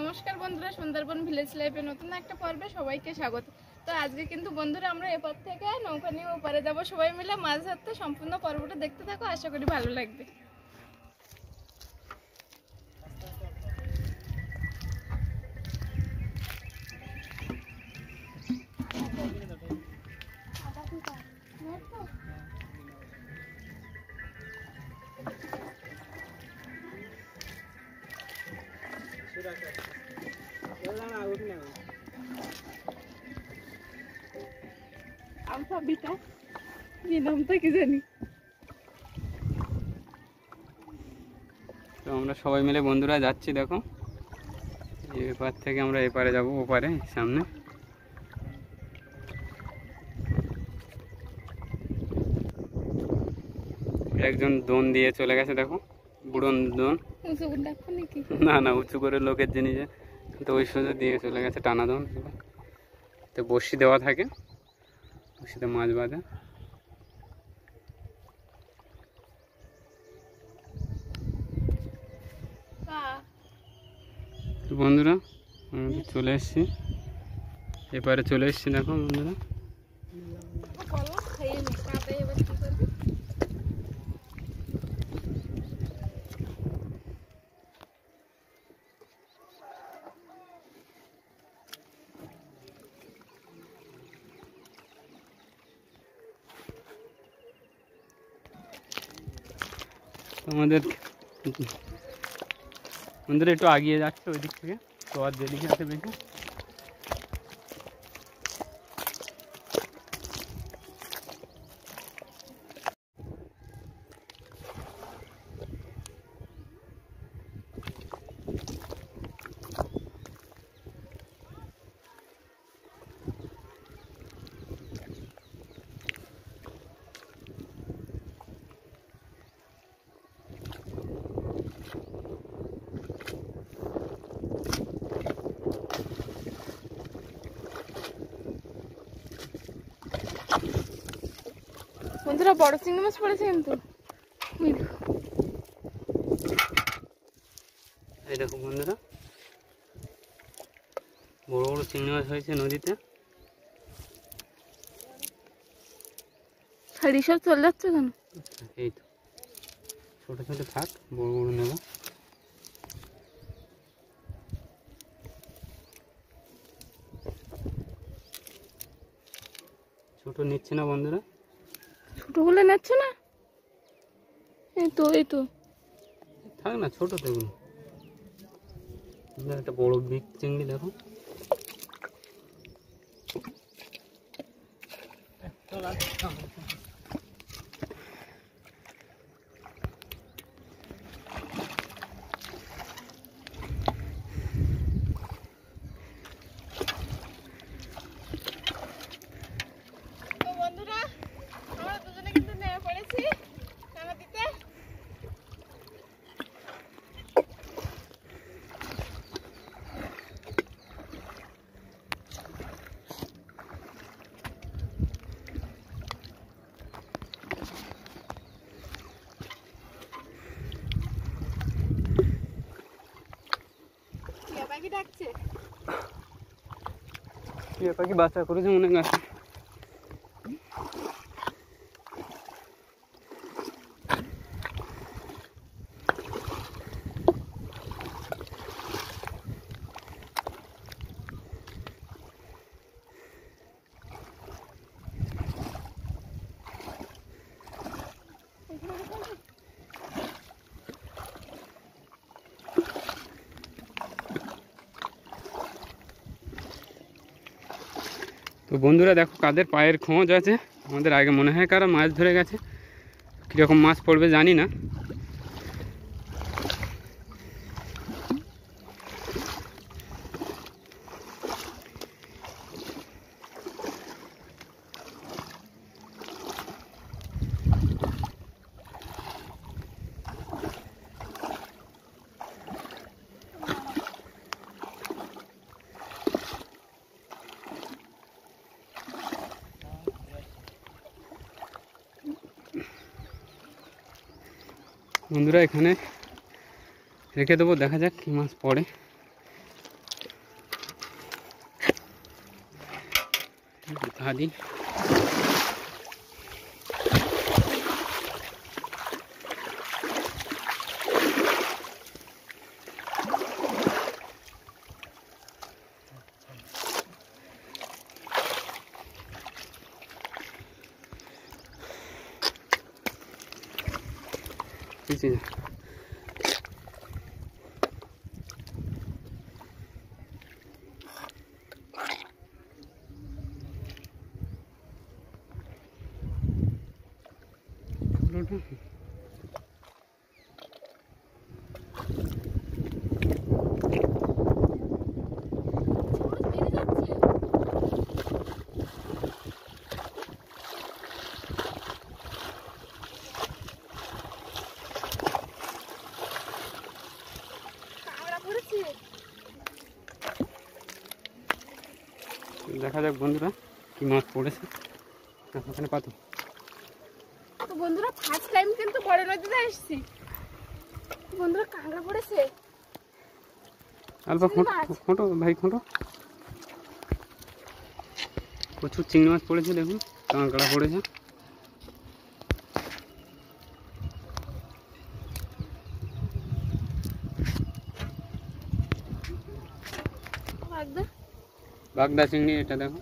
নমস্কার বন্ধুরা, সুন্দরবন ভিলেজ লাইফে নতুন একটা পর্বে সবাইকে স্বাগত। তো আজকে কিন্তু বন্ধুরা আমরা এপার থেকে নৌকা নিয়ে ওপারে যাব সবাই মিলে মাছ ধরতে। সম্পূর্ণ পর্বটা দেখতে থাকো, আশা করি ভালো লাগবে। তো আমরা সবাই মিলে বন্ধুরা যাচ্ছি, দেখো এপার থেকে আমরা এপারে যাব, ওপারে সামনে একজন দোন দিয়ে চলে গেছে, দেখো বুড়ন দোন। না না, উঁচু করে লোকের জিনিসে তো ওই সোজা দিয়ে চলে গেছে, টানা দোন। তো বড়শি দেওয়া থাকে, বড়শিতে মাছ বাঁধে। তো বন্ধুরা আমরা চলে এসেছি, এপারে চলে এসেছি, দেখো বন্ধুরা। আমাদের একটু আগিয়ে যাচ্ছে ওই দিক থেকে, তো আর যেদিকে আছে বেশি। বন্ধুরা বড় চিংড়ি মাছ পড়েছে কিন্তু। এই দেখো বন্ধুরা, বড় বড় চিংড়ি মাছ হয়েছে নদীতে। শাড়ি সব চলে যাচ্ছে কেন? এই তো ছোট ছোট থাক, বড় বড় নেব। ছোট নিচ্ছে না বন্ধুরা, ছোটগুলো নিচ্ছ না? এই তো থাক না, ছোট তো এগুলো। একটা বড় বিগ চিংড়ি দেখো। বন্ধুরা আমরা দুজনে কিন্তু নেমে পড়েছি নদীতে। টিয়া পাখি ডাকছে, টিয়া পাখি বাচ্চা করেছে মনে গাছে। তো বন্ধুরা দেখো কাদের পায়ের খোঁজ আছে। আমাদের আগে মনে হয় কারা মাছ ধরে গেছে, কীরকম মাছ পড়বে জানি না। বন্ধুরা এখানে রেখে দেবো, দেখা যাক কী মাছ পড়ে। आदि पीछे দেখা যাক বন্ধুরা কি মাছ পড়েছে ওখানে পাতো। তো বন্ধুরা ফার্স্ট টাইম কিন্তু বড় নদীতে আসছি। বন্ধুরা কাঁকড়া পড়েছে। অল্প খোঁটো ভাই খোঁটো। প্রচুর চিংড়ি মাছ পড়েছে, দেখুন কাঁকড়া পড়েছে। বাগদা চিংড়ি এটা দেখো।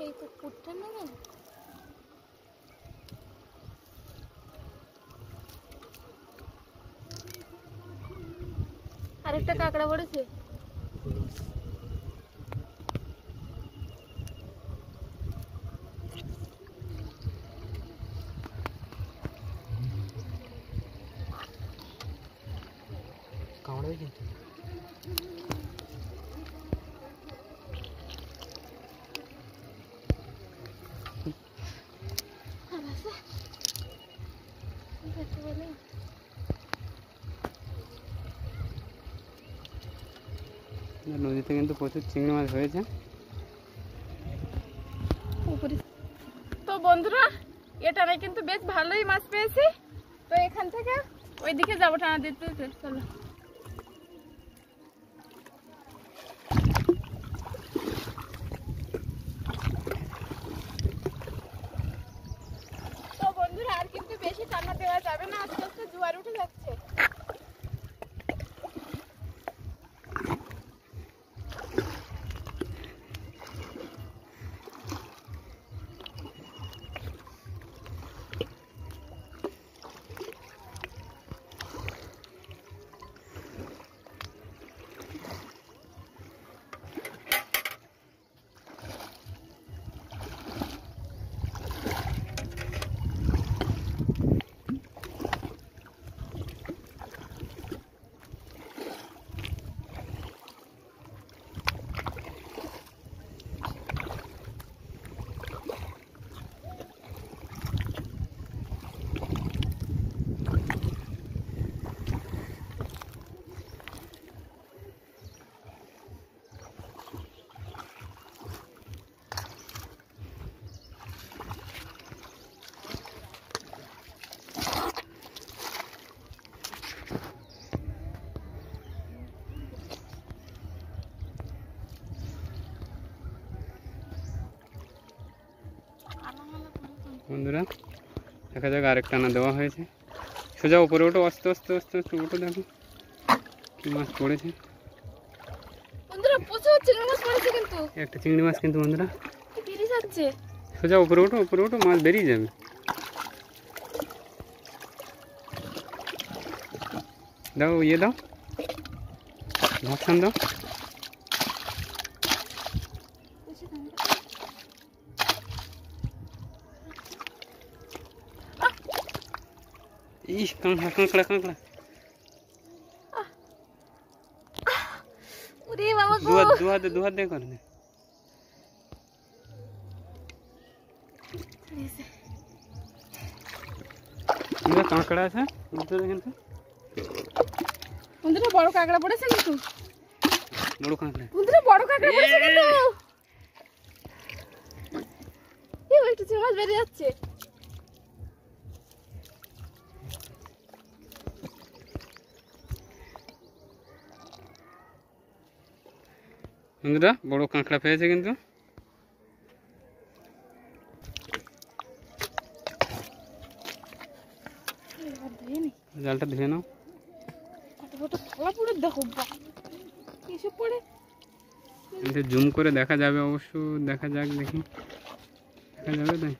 এই তো পুটটা না আরেকটা কাঁকড়া পড়েছে। কাঁকড়াই কিন্তু নদীতে কিন্তু প্রচুর চিংড়ি মাছ হয়েছে। তো বন্ধুরা এটা না কিন্তু বেশ ভালোই মাছ পেয়েছি। তো এখান থেকে ওইদিকে যাবো টানা দিতে। চলো তো বন্ধুরা আর কিন্তু বেশি টানা দেওয়া যাবে না, আস্তে আস্তে জোয়ার উঠে যাচ্ছে। বন্ধুরা দেখা যাক আরেক টানা দেওয়া হয়েছে। সোজা উপরে ওঠো, আস্তে আস্তে আস্তে আস্তে ওঠো, দেখো কি মাছ পড়েছে। বন্ধুরা প্রচুর চিংড়ি মাছ পড়েছে কিন্তু। একটা চিংড়ি মাছ কিন্তু বন্ধুরা বেরিয়ে যাচ্ছে। সোজা উপরে ওঠো, মাছ বেরিয়ে যাবে। দাও ইয়ে দাও, ভাবসান দাও। ইস কাঁকড়া ওরে বাবা গো, দু হাত দিয়ে করে দে। কাঁকড়া আছে ভিতরে কিন্তু, বন্ধুরা বড় কাঁকড়া পড়েছে কিন্তু, বড় কাঁকড়া, বন্ধুরা বড় কাঁকড়া পড়েছে কিন্তু। এই একটু চিংড়ি মাছ বেরিয়ে যাচ্ছে। বন্ধুরা বড় কাঁকড়া পেয়েছে কিন্তু। জালটা ধুয়ে নাও। জুম করে দেখা যাবে অবশ্য, দেখা যাক, দেখি দেখা যাবে তাই।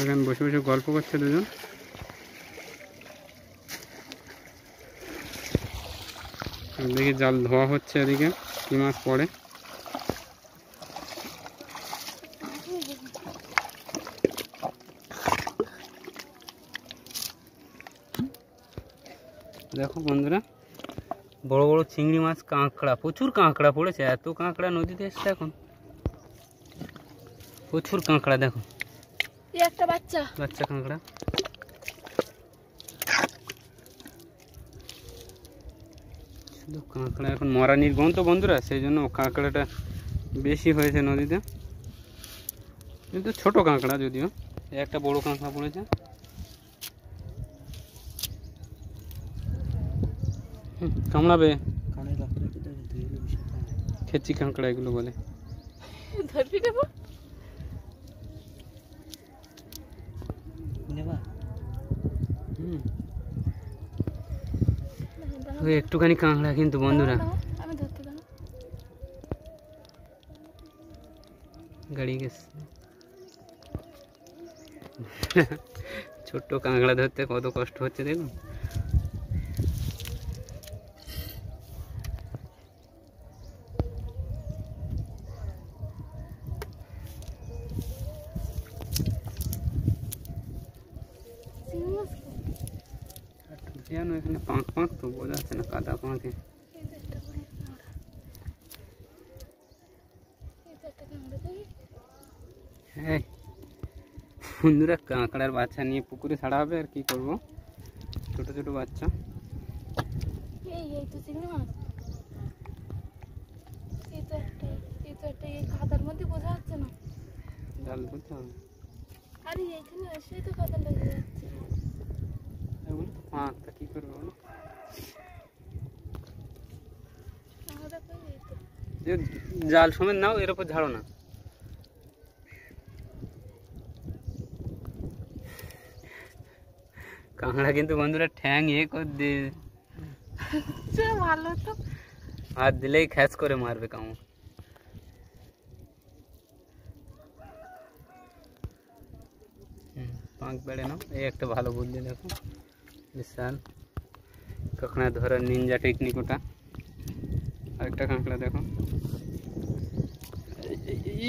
এখানে বসে বসে গল্প করছে দুজন। দেখি জাল ধোয়া হচ্ছে, এদিকে কি মাছ পড়ে। দেখো বন্ধুরা বড় বড় চিংড়ি মাছ, কাঁকড়া, প্রচুর কাঁকড়া পড়েছে। এত কাঁকড়া নদীতে এসছে এখন, প্রচুর কাঁকড়া। দেখো একটা বাচ্চা বাচ্চা কাঁকড়া। শুধু কাঁকড়া, এখন মরা নির্গম তো বন্ধুরা, সেই জন্য কাঁকড়াটা বেশি হয়েছে নদীতে। কিন্তু ছোট কাঁকড়া যদিও, একটা বড় কাঁকড়া পড়েছে। কামড়াবে, খেচি কাঁকড়া এগুলো বলে। ধরবি নেব একটুখানি কাঁকড়া কিন্তু বন্ধুরা। আমি ধরতে দাও, গাড়ি গেছে। ছোট্ট কাঁকড়া ধরতে কত কষ্ট হচ্ছে দেখুন। এখানে পাঁক পাঁক তো বোঝা যাচ্ছে না, কাদা পাঁকে। হ্যাঁ বন্ধুরা, কাঁকড়ার বাচ্চা নিয়ে পুকুরে ছাড়া হবে, আর কি করব। ছোট ছোট বাচ্চা। এই তো চিংড়ি মাছ, এই তো একটা এই কাদার মধ্যে বোঝা যাচ্ছে না। জাল ধরতে হবে। আরে এইখানে এসেই তো কাদা লেগে যাচ্ছে। এগুলো তো পাঁকটা কি করবে বলো। জাল সমেত নাও, এর উপর ঝাড়ো না। কাঁকড়া কিন্তু বন্ধুরা ঠ্যাং করে দিয়ে ভালো তো, হাত দিলেই খ্যাচ করে মারবে কামড়। পাঁক বেড়ে নাও। এই একটা ভালো বুদ্ধি, দেখো বিশাল কাঁকড়া ধরার নিনজা টেকনিক ওটা। আরেকটা কাঁকড়া দেখো,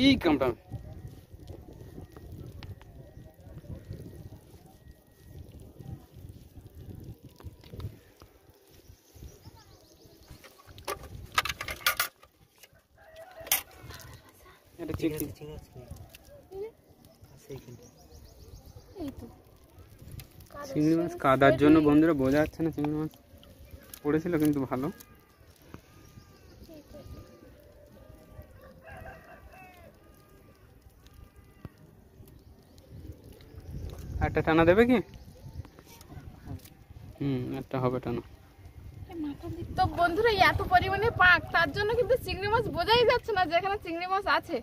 এই কামড়া। এটা চিংড়ি মাছ কাদার জন্য বন্ধুরা বোঝা যাচ্ছে না। চিংড়ি মাছ পড়েছিল কিন্তু ভালো। একটা টানা দেবে কি? একটা হবে টানা। তো বন্ধুরা এত পরিমাণে পাক, তার জন্য কিন্তু চিংড়ি মাছ বোঝাই যাচ্ছে না যেখানে চিংড়ি মাছ আছে।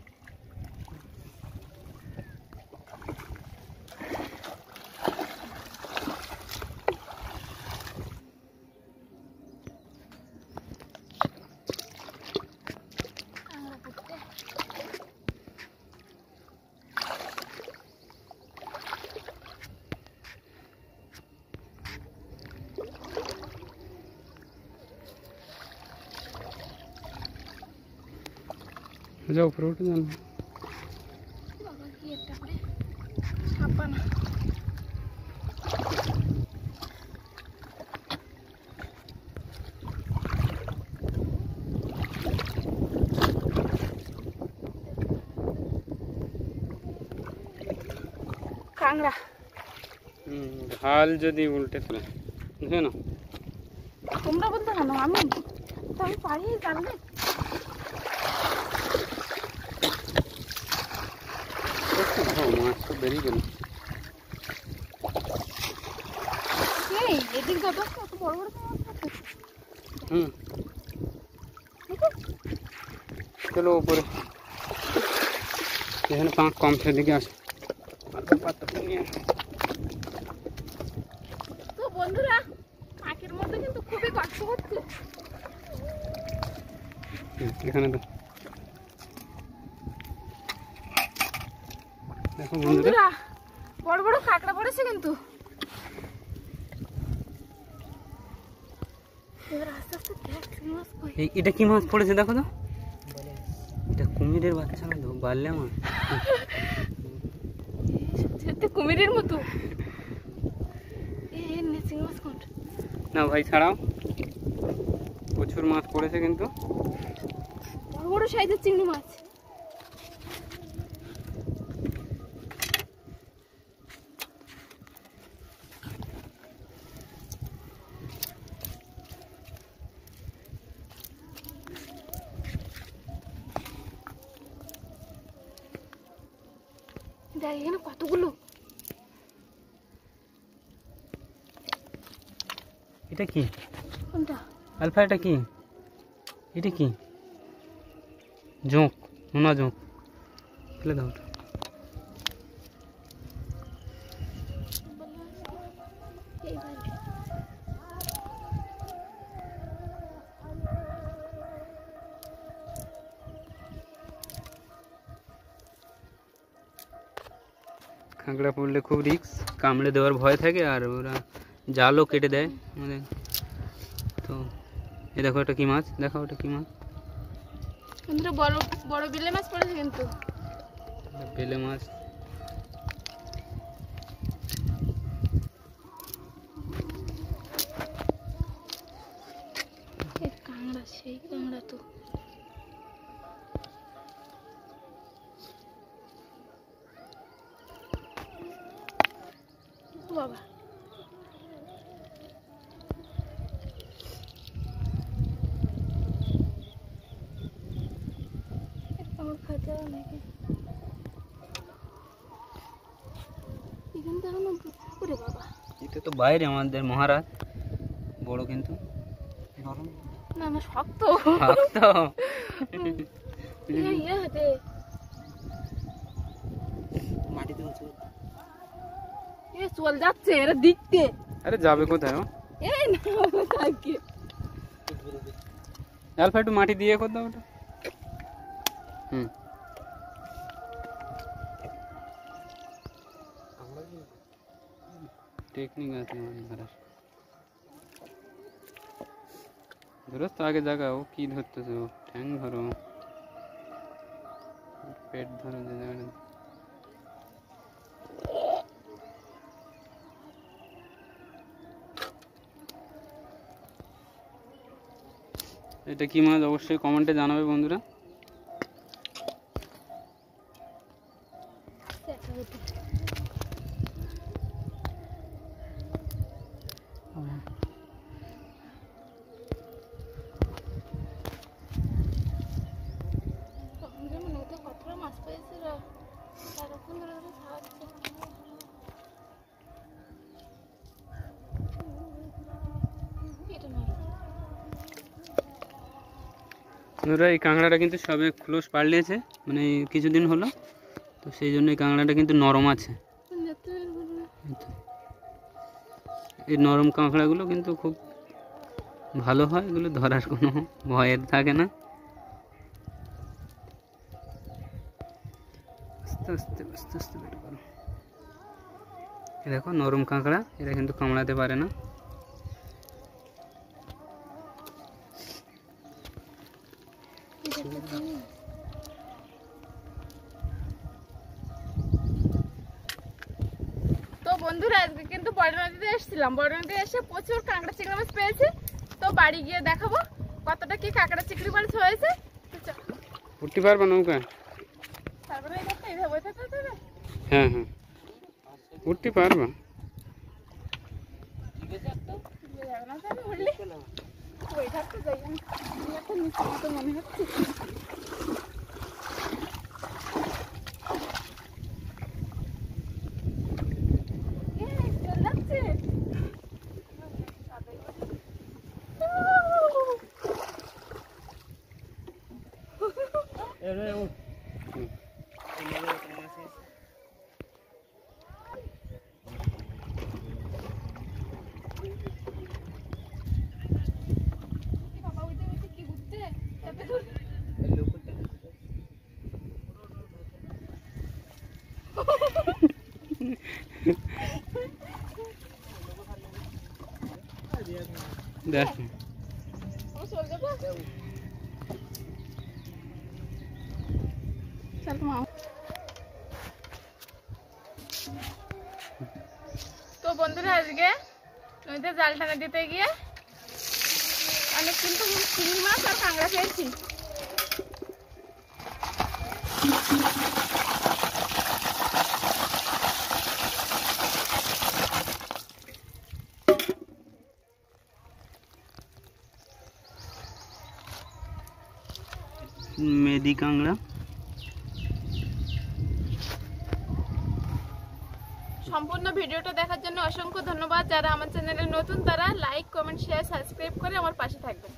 যাও উপরে উঠে যান। বাবা কি একটা করে ছাপানা। কাঁকড়া। ঢাল যদি উল্টে চলে বুঝলে না, তোমরা বলতে কেন, আমি তো আমি পারি জানলে। মাছ তো বেরিয়ে গেল। এই এদিক যত কত বড় বড় মাছ আছে। চলো উপরে, এখানে পাঁক কম সেদিকে আসে। তো বন্ধুরা পাখির মধ্যে কিন্তু খুবই কষ্ট হচ্ছে। এখানে তো দেখো বন্ধুরা, বড় বড় কাঁকড়া পড়েছে কিন্তু। এবার আস্তে আস্তে দেখ মাছ কই। এটা কি মাছ পড়েছে দেখো তো, এটা কুমিরের বাচ্চা না তো, বাল্লা মাছ। সত্যি কুমিরের মতো। এই নেচিং মাছ কোন না ভাই ছাড়াও, প্রচুর মাছ পড়েছে কিন্তু। বড় বড় সাইজের চিংড়ি মাছ। দেখ এখানে কতগুলো। এটা কি কোনটা? আলফা, এটা কি, এটা কি জোঁক, নোনা জোঁক, ফেলে দাও ওটা। কাঁকড়া পড়লে খুব রিস্ক, কামড়ে দেওয়ার ভয় থাকে, আর ওরা জালও কেটে দেয় আমাদের। তো এ দেখো এটা কি মাছ, দেখো ওটা কি মাছ। বন্ধুরা বড় বড় বিলে মাছ পড়েছে কিন্তু। বেলে মাছ। এই কাঁকড়া, সেই কাঁকড়া তো। বাবা আমার খাতে নাকি এখান থেকে করে বাবা। এটা তো বাইরে আমাদের মহারাজ, বড় কিন্তু না না শক্ত শক্ত। ইয়ে হাতে মাটিতে এ চল যাচ্ছে এরা দেখতে। আরে যাবে কোথায় ও? এই না থাকে অল্প একটু মাটি দিয়ে কর দাও ওটা। টেকনিক আছে মাছ ধরার। ধরো তো আগে জায়গা, ও কি ধরতেছে, ও ঠ্যাং ধরো, পেট ধরো, যে জায়গাটা। এটা কি মাছ অবশ্যই কমেন্টে জানাবে বন্ধুরা। কতটা মাছ পেয়েছিল সারাক্ষণ ধরে ধরে খাওয়াচ্ছে। বন্ধুরা এই কাঁকড়াটা কিন্তু সবে খোলস পাল্টিয়েছে, মানে কিছুদিন হলো, তো সেই জন্য এই কাঁকড়াটা কিন্তু নরম আছে। এই নরম কাঁকড়াগুলো কিন্তু খুব ভালো হয়, এগুলো ধরার কোনো ভয়ের থাকে না। আস্তে আস্তে আস্তে আস্তে বের করো। দেখো নরম কাঁকড়া, এরা কিন্তু কামড়াতে পারে না। তো বন্ধুরা আজকে কিন্তু বড় নদীতে এসেছিলাম, বড় নদীতে এসে প্রচুর কাঁকড়া চিংড়ি মাছ পেয়েছি। তো বাড়ি গিয়ে দেখাবো কতটা কি কাঁকড়া চিংড়ি মাছ হয়েছে। উঠতে পারবো নৌকা? তারপরে এই দেখতে এইভাবে বসে থাকতে হবে। হ্যাঁ হ্যাঁ উঠতে পারবা? মনে হচ্ছে দেখ তো বন্ধুরা আজকে নদীতে জাল টানা দিতে গিয়ে অনেক কিন্তু চিংড়ি মাছ আর কাঁকড়া পেয়েছি। মেদি কাঁকড়া। সম্পূর্ণ ভিডিওটা দেখার জন্য অসংখ্য ধন্যবাদ। যারা আমার চ্যানেলে নতুন তারা লাইক, কমেন্ট, শেয়ার, সাবস্ক্রাইব করে আমার পাশে থাকবেন।